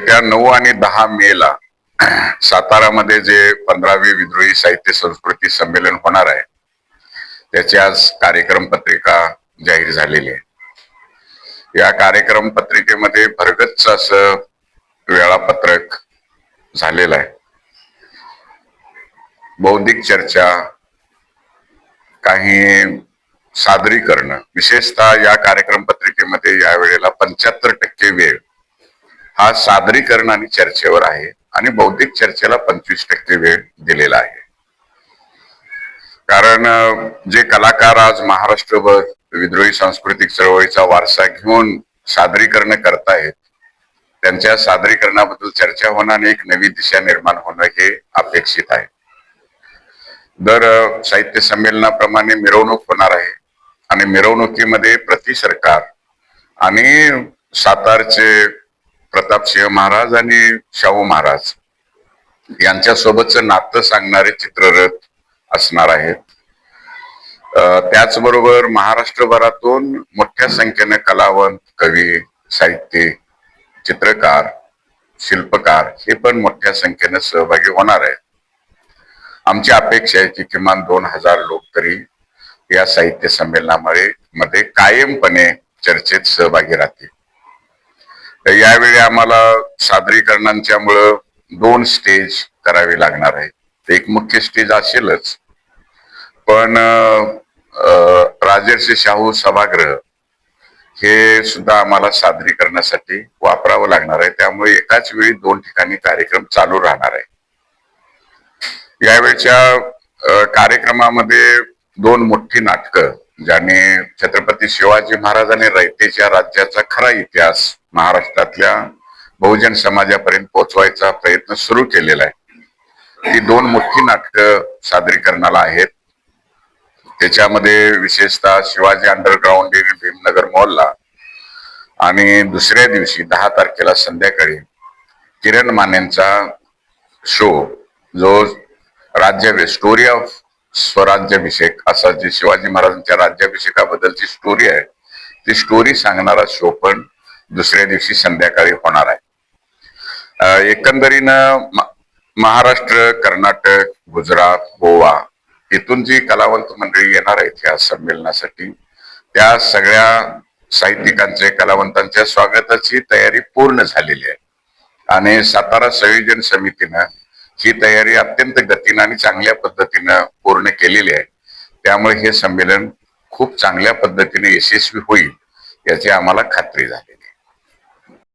येत्या 9 आणि 10 मेला सातारामध्ये जे 15वे विद्रोही साहित्य संस्कृती संमेलन होणार आहे त्याची आज कार्यक्रम पत्रिका जाहीर झालेली आहे। या कार्यक्रम पत्रिकेमध्ये भरगच्च असं वेळापत्रक झालेलं आहे। बौद्धिक चर्चा, काही सादरीकरण, विशेषतः या कार्यक्रम पत्रिकेमध्ये या वेळेला 75% वेळ हा सादरीकरण आणि चर्चेवर आहे आणि बौद्धिक चर्चेला 25% वेळ दिलेला आहे। कारण जे कलाकार आज महाराष्ट्रभर विद्रोही सांस्कृतिक चळवळीचा वारसा घेऊन सादरीकरण करतायत त्यांच्या सादरीकरणाबद्दल चर्चा होणं आणि एक नवी दिशा निर्माण होणं हे अपेक्षित आहे। दर साहित्य संमेलनाप्रमाणे मिरवणूक होणार आहे आणि मिरवणुकीमध्ये प्रति सरकार आणि सातारचे प्रतापसिंह महाराज आणि शाहू महाराज यांच्या सोबतचं नातं सांगणारे चित्ररथ असणार आहेत। त्याचबरोबर महाराष्ट्रभरातून मोठ्या संख्येने कलावंत, कवी, साहित्यिक, चित्रकार, शिल्पकार हे पण मोठ्या संख्येने सहभागी होणार आहेत। आमची अपेक्षा आहे की किमान 2000 लोक तरी या साहित्य संमेलनामध्ये कायमपणे चर्चेत सहभागी राहतील। यावेळी आम्हाला सादरीकरणांच्यामुळं 2 स्टेज करावे लागणार आहे। एक मुख्य स्टेज असेलच, पण राजर्षी शाहू सभागृह हे सुद्धा आम्हाला सादरीकरणासाठी वापरावं लागणार आहे। त्यामुळे एकाच वेळी 2 ठिकाणी कार्यक्रम चालू राहणार आहे। यावेळच्या कार्यक्रमामध्ये 2 मोठी नाटकं ज्याने छत्रपती शिवाजी महाराज आणि रयतेच्या राज्याचा खरा इतिहास महाराष्ट्रातल्या बहुजन समाजापर्यंत पोहोचवायचा प्रयत्न सुरू केलेला आहे। ही 2 मोठी नाटकं सादरीकरणाला आहेत। त्याच्यामध्ये विशेषतः शिवाजी अंडरग्राउंड इन भीमनगर मॉलला आणि दुसऱ्या दिवशी 10 तारखेला संध्याकाळी किरण मानेंचा शो जो स्टोरी ऑफ स्वराज्याभिषेक असा जी शिवाजी महाराजांच्या राज्याभिषेकाबद्दलची स्टोरी आहे ती स्टोरी सांगणारा शो पण दुसऱ्या दिवशी संध्याकाळी होणार आहे। एकंदरीनं महाराष्ट्र, कर्नाटक, गुजरात, गोवा इथून जी कलावंत मंडळी येणार आहेत या संमेलनासाठी त्या सगळ्या साहित्यिकांचे, कलावंतांच्या स्वागताची तयारी पूर्ण झालेली आहे आणि सातारा संयोजन समितीनं ही तयारी अत्यंत गतीनं आणि चांगल्या पद्धतीनं पूर्ण केलेली आहे। त्यामुळे हे संमेलन खूप चांगल्या पद्धतीने यशस्वी होईल याची आम्हाला खात्री झाली।